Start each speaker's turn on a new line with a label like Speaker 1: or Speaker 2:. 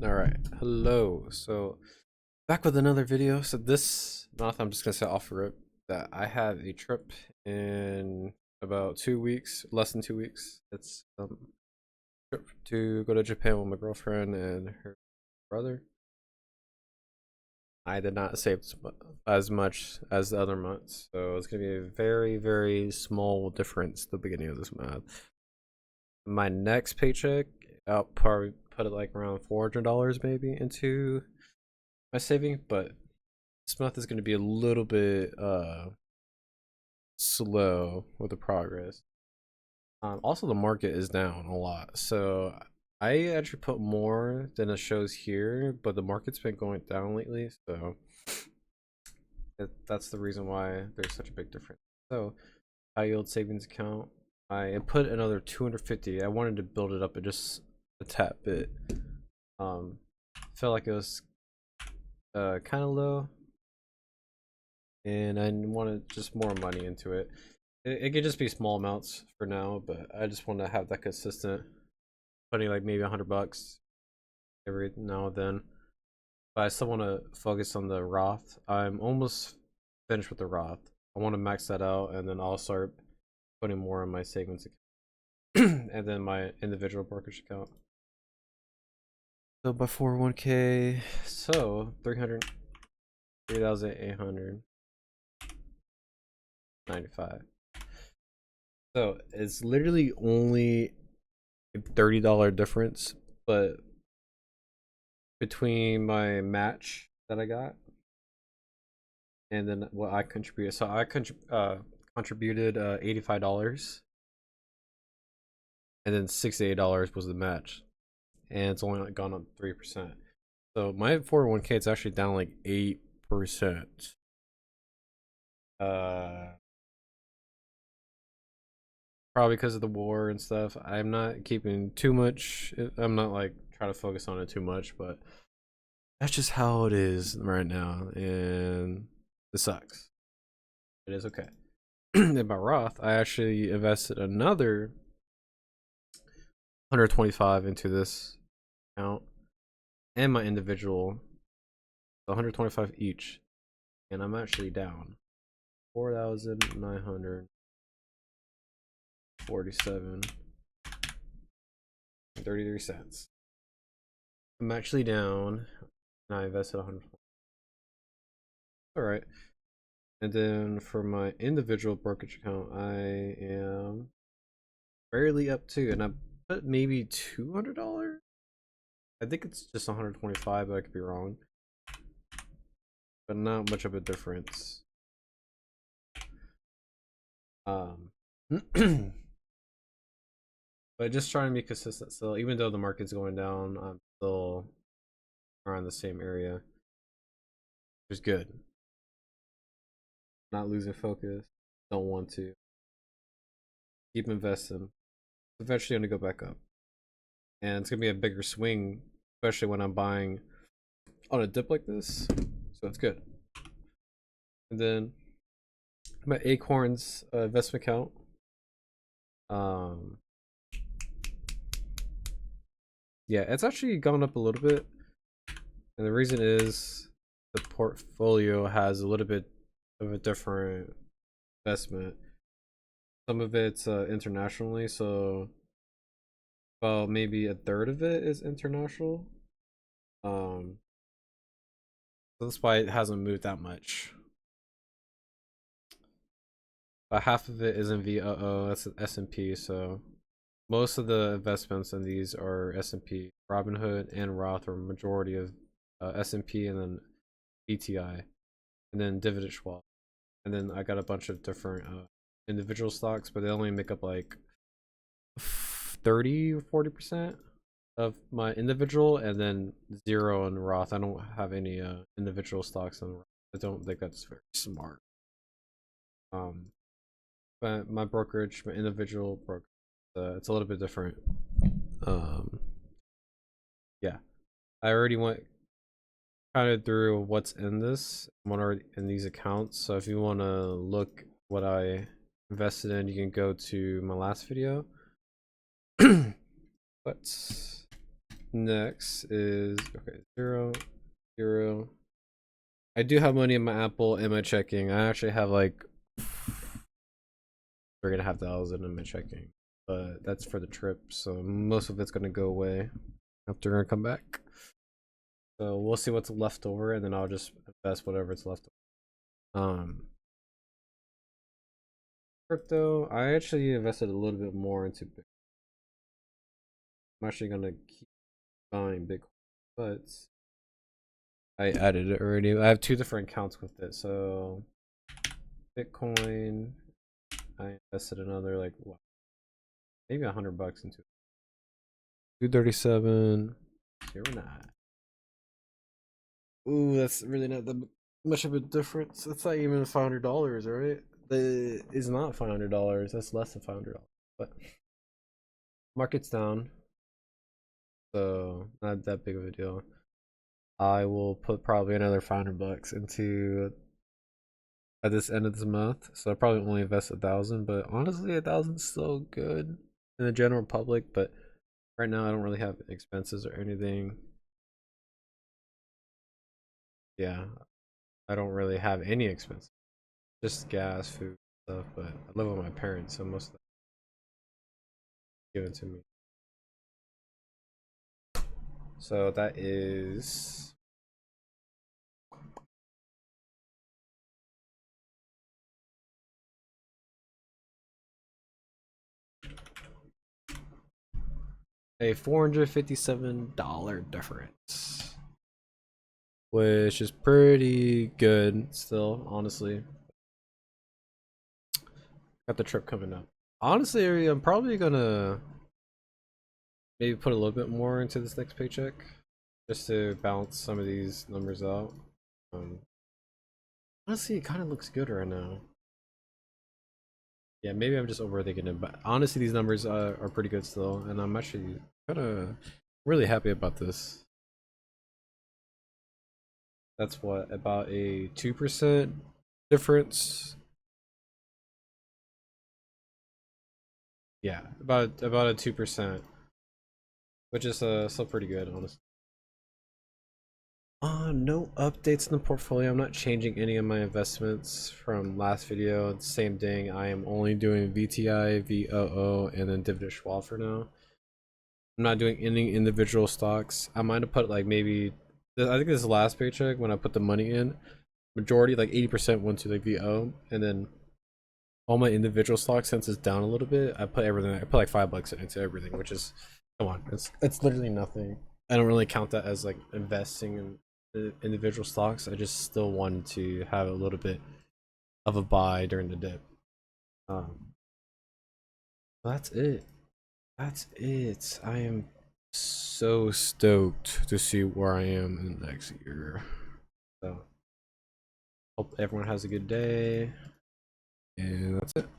Speaker 1: All right, hello. So back with another video. So this month, I'm just gonna say off the rip that I have a trip in about 2 weeks, less than 2 weeks. It's trip to go to Japan with my girlfriend and her brother. I did not save as much as the other months, so it's gonna be a very, very small difference at the beginning of this month. My next paycheck, I'll probably put it like around $400 maybe into my saving, but this month is going to be a little bit slow with the progress. Also, the market is down a lot, so I actually put more than it shows here, but the market's been going down lately, so that's the reason why there's such a big difference. So high yield savings account, I put another 250. I wanted to build it up just a tad bit. Felt like it was kind of low, and I wanted just more money into it. It could just be small amounts for now, but I just want to have that consistent, putting like maybe $100 every now and then. But I still want to focus on the Roth. I'm almost finished with the Roth. I want to max that out, and then I'll start putting more in my savings account, and then my individual brokerage account. So by 401k, so 3,895. So it's literally only a $30 difference, but between my match that I got and then what I contributed. So I contributed $85, and then $68 was the match, and it's only gone up 3%. So my 401k is actually down like 8%. Uh, Probably because of the war and stuff. I'm not keeping too much. I'm not like trying to focus on it too much, but that's just how it is right now, and it sucks. It is okay. In my Roth, I actually invested another 125 into this account and my individual, 125 each, and I'm actually down 4,947.33 cents. I'm actually down, and I invested 100. All right. And then for my individual brokerage account, I am barely up to, and I put maybe $200. I think it's just 125, but I could be wrong. But not much of a difference. But just trying to be consistent. So even though the market's going down, I'm still around the same area, which is good. Not losing focus. Don't want to keep investing. Eventually, gonna go back up, and it's gonna be a bigger swing, especially when I'm buying on a dip like this. So it's good. And then my Acorns investment account. Um, yeah, it's actually gone up a little bit, and the reason is the portfolio has a little bit of a different investment. Some of it's internationally, so about maybe a third of it is international. Um, so that's why it hasn't moved that much. But half of it is in VOO. That's S&P. So most of the investments in these are S&P. Robinhood and Roth are majority of S&P, and then ETI, and then Dividend Swap, and then I got a bunch of different individual stocks, but they only make up like 30 or 40% of my individual, and then zero in Roth. I don't have any individual stocks in Roth. I don't think that's very smart. But my brokerage, my individual brokerage, it's a little bit different. Um, yeah, I already went kind of through what's in this, what are in these accounts. So if you want to look what I invested in, you can go to my last video. But next is okay, 0, 0. I do have money in my Apple and my checking. I actually have like 3,500 in my checking, but that's for the trip, so most of it's gonna go away after I come back. So we'll see what's left over, and then I'll just invest whatever it's left over. Crypto, I actually invested a little bit more into Bitcoin. I'm actually gonna keep buying Bitcoin, but I added it already. I have 2 different accounts with it. So Bitcoin, I invested another like what, maybe $100 into it. 237, 09. Ooh, that's really not that much of a difference. That's not even $500, right? It is not $500. That's less than $500. But market's down, so not that big of a deal. I will put probably another $500 into at this end of this month, so I probably only invest 1,000. But honestly, 1,000 is still good in the general public. But right now, I don't really have expenses or anything. Yeah, I don't really have any expenses, just gas, food, stuff. But I live with my parents, so most of that is given to me. So that is a $457 difference, which is pretty good still, honestly. Got the trip coming up. Honestly, I'm probably gonna maybe put a little bit more into this next paycheck just to balance some of these numbers out. Um, Honestly, it kind of looks good right now. Yeah, maybe I'm just overthinking it, but honestly, these numbers are pretty good still, and I'm actually kind of really happy about this. That's what, about a 2% difference. Yeah, about a 2%, which is still pretty good, honestly. No updates in the portfolio. I'm not changing any of my investments from last video. It's the same thing. I am only doing VTI, VOO, and then dividend Schwab for now. I'm not doing any individual stocks. I might have put like maybe, I think this is the last paycheck when I put the money in. Majority, like 80% went to the VO, and then all my individual stocks, since it's down a little bit, I put everything. I put like $5 into everything, which is, come on, it's literally nothing. I don't really count that as like investing in the individual stocks. I just still wanted to have a little bit of a buy during the dip. Um, that's it. That's it. I am so stoked to see where I am in the next year. So, hope everyone has a good day, and that's it.